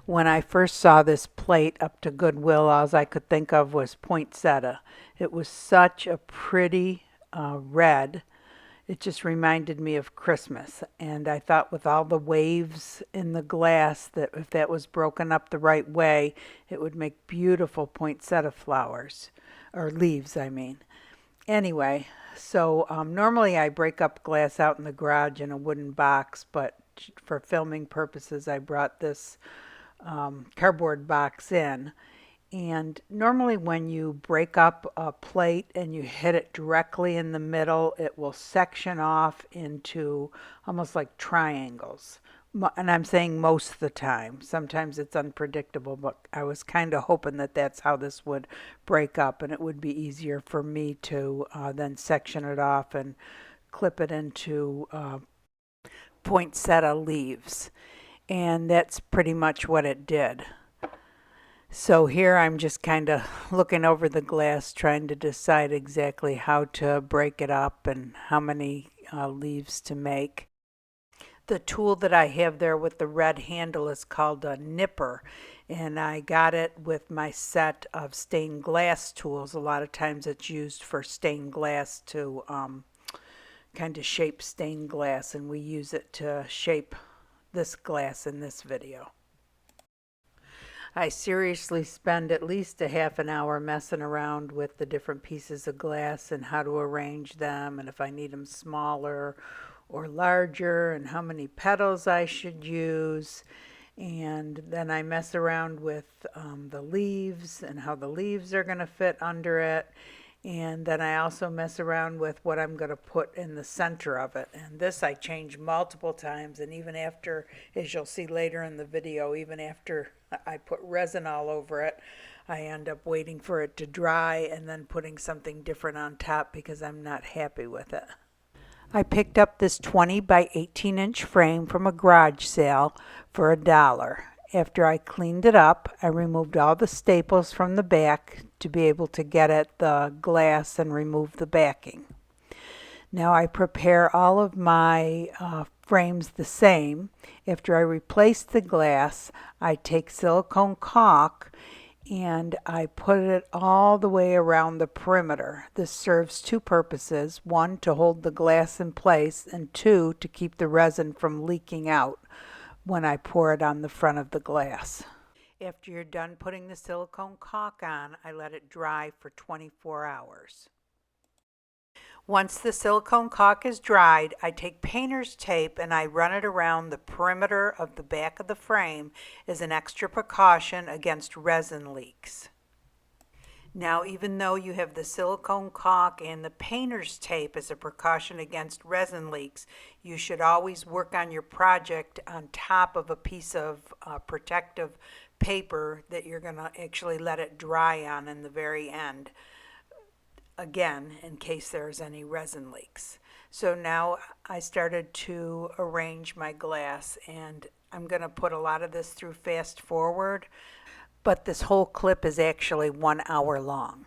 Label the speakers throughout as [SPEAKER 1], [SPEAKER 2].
[SPEAKER 1] When I first saw this plate up to Goodwill, all I could think of was poinsettia. It was such a pretty red. It just reminded me of Christmas. And I thought with all the waves in the glass that if that was broken up the right way, it would make beautiful poinsettia flowers, or leaves, I mean. Anyway, so normally I break up glass out in the garage in a wooden box, but for filming purposes, I brought this cardboard box in. And normally when you break up a plate and you hit it directly in the middle, it will section off into almost like triangles. And I'm saying most of the time. Sometimes it's unpredictable, but I was kind of hoping that that's how this would break up, and it would be easier for me to then section it off and clip it into poinsettia leaves. And that's pretty much what it did. So here I'm just kind of looking over the glass trying to decide exactly how to break it up and how many leaves to make. The tool that I have there with the red handle is called a nipper, and I got it with my set of stained glass tools. A lot of times it's used for stained glass to kind of shape stained glass, and we use it to shape this glass in this video. I seriously spend at least a half an hour messing around with the different pieces of glass and how to arrange them, and if I need them smaller or larger, and how many petals I should use. And then I mess around with the leaves and how the leaves are going to fit under it. And then I also mess around with what I'm going to put in the center of it. And this I change multiple times, and even after, as you'll see later in the video, even after I put resin all over it, I end up waiting for it to dry and then putting something different on top because I'm not happy with it. I picked up this 20 by 18 inch frame from a garage sale for $1. After I cleaned it up, I removed all the staples from the back to be able to get at the glass and remove the backing. Now I prepare all of my frames the same. After I replace the glass, I take silicone caulk and I put it all the way around the perimeter. This serves two purposes: one, to hold the glass in place, and two, to keep the resin from leaking out when I pour it on the front of the glass. After you're done putting the silicone caulk on, I let it dry for 24 hours. Once the silicone caulk is dried, I take painter's tape and I run it around the perimeter of the back of the frame as an extra precaution against resin leaks. Now, even though you have the silicone caulk and the painter's tape as a precaution against resin leaks, you should always work on your project on top of a piece of protective paper that you're going to actually let it dry on in the very end, again, in case there's any resin leaks. So now I started to arrange my glass, and I'm going to put a lot of this through fast forward, but this whole clip is actually 1 hour long.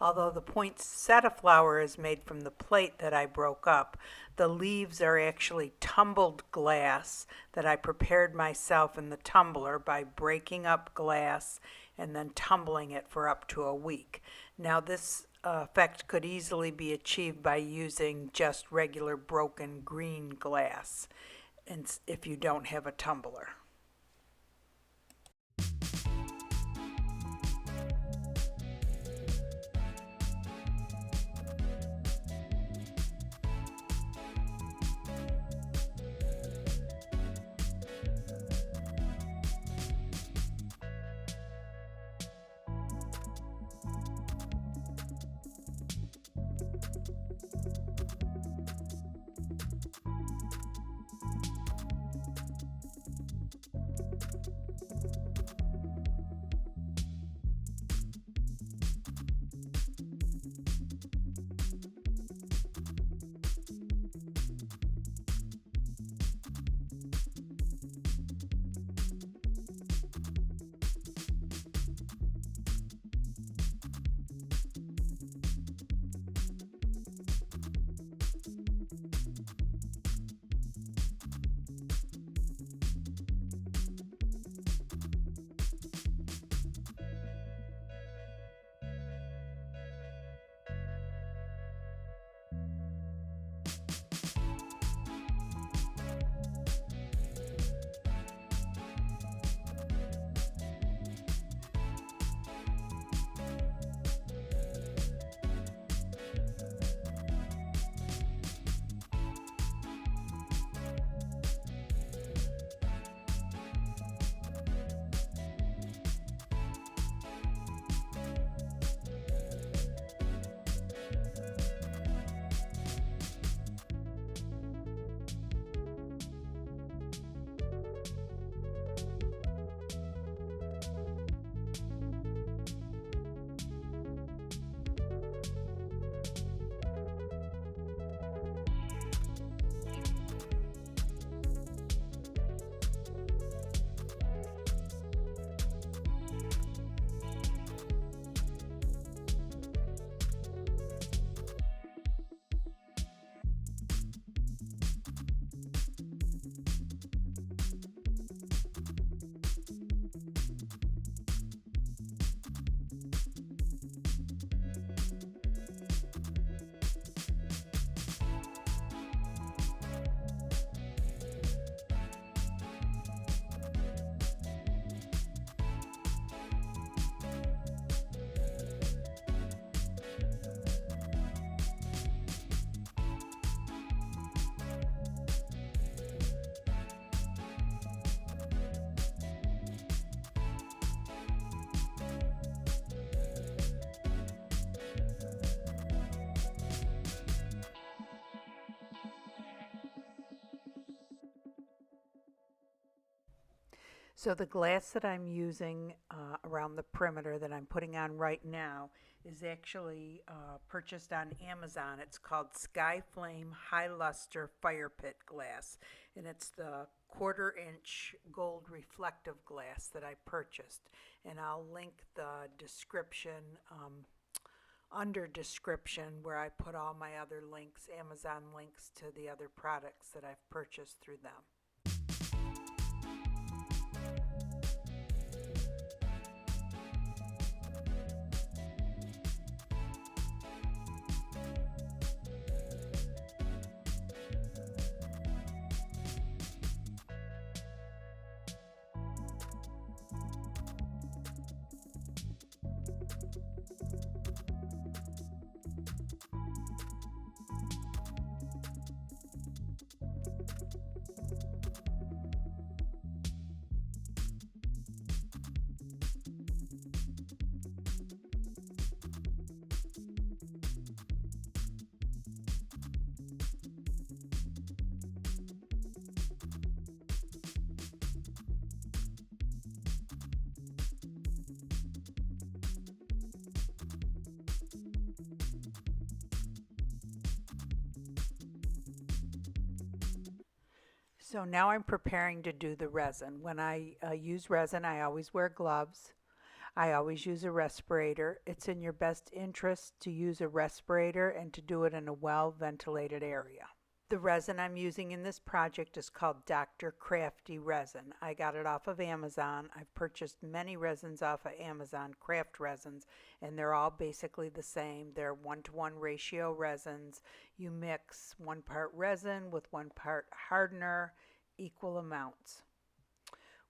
[SPEAKER 1] Although the poinsettia flower is made from the plate that I broke up, the leaves are actually tumbled glass that I prepared myself in the tumbler by breaking up glass and then tumbling it for up to a week. Now this effect could easily be achieved by using just regular broken green glass, and if you don't have a tumbler. So the glass that I'm using around the perimeter that I'm putting on right now is actually purchased on Amazon. It's called Sky Flame High Luster Fire Pit Glass, and it's the 1/4-inch gold reflective glass that I purchased. And I'll link the description under description where I put all my other links, Amazon links to the other products that I've purchased through them. So now I'm preparing to do the resin. When I use resin, I always wear gloves. I always use a respirator. It's in your best interest to use a respirator and to do it in a well-ventilated area. The resin I'm using in this project is called Dr. Crafty Resin. I got it off of Amazon. I've purchased many resins off of Amazon, craft resins, and they're all basically the same. They're 1-to-1 ratio resins. You mix 1 part resin with 1 part hardener, equal amounts.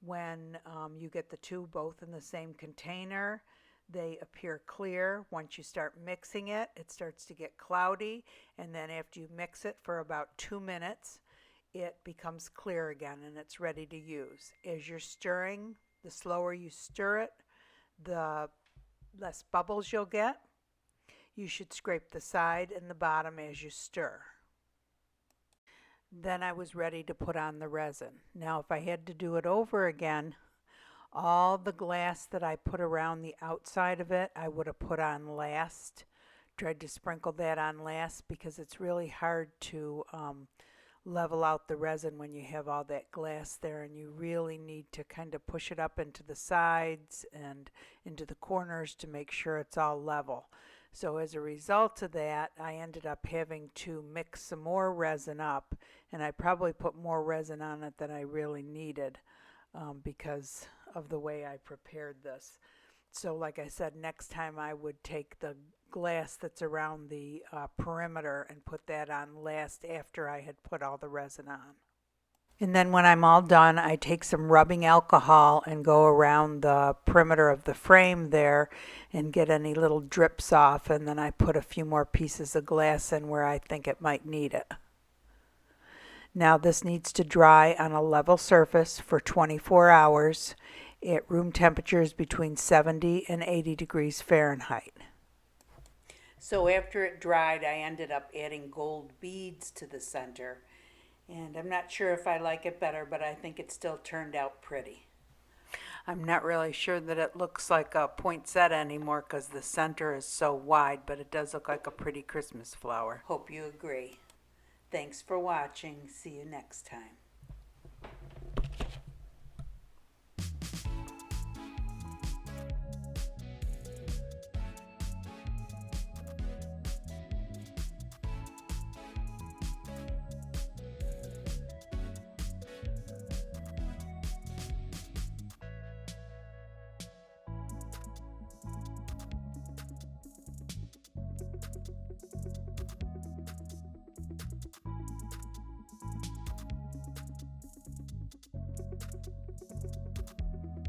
[SPEAKER 1] When you get the two both in the same container, they appear clear. Once you start mixing it, it starts to get cloudy, and then after you mix it for about 2 minutes, it becomes clear again and it's ready to use. As you're stirring, the slower you stir it, the less bubbles you'll get. You should scrape the side and the bottom as you stir. Then I was ready to put on the resin. Now if I had to do it over again, all the glass that I put around the outside of it, I would have put on last. Tried to sprinkle that on last because it's really hard to level out the resin when you have all that glass there, and you really need to kind of push it up into the sides and into the corners to make sure it's all level. So as a result of that, I ended up having to mix some more resin up, and I probably put more resin on it than I really needed because of the way I prepared this. So like I said, next time I would take the glass that's around the perimeter and put that on last after I had put all the resin on. And then when I'm all done, I take some rubbing alcohol and go around the perimeter of the frame there and get any little drips off, and then I put a few more pieces of glass in where I think it might need it. Now this needs to dry on a level surface for 24 hours at room temperatures between 70 and 80 degrees Fahrenheit. So after it dried, I ended up adding gold beads to the center. And I'm not sure if I like it better, but I think it still turned out pretty. I'm not really sure that it looks like a poinsettia anymore because the center is so wide, but it does look like a pretty Christmas flower. Hope you agree. Thanks for watching. See you next time.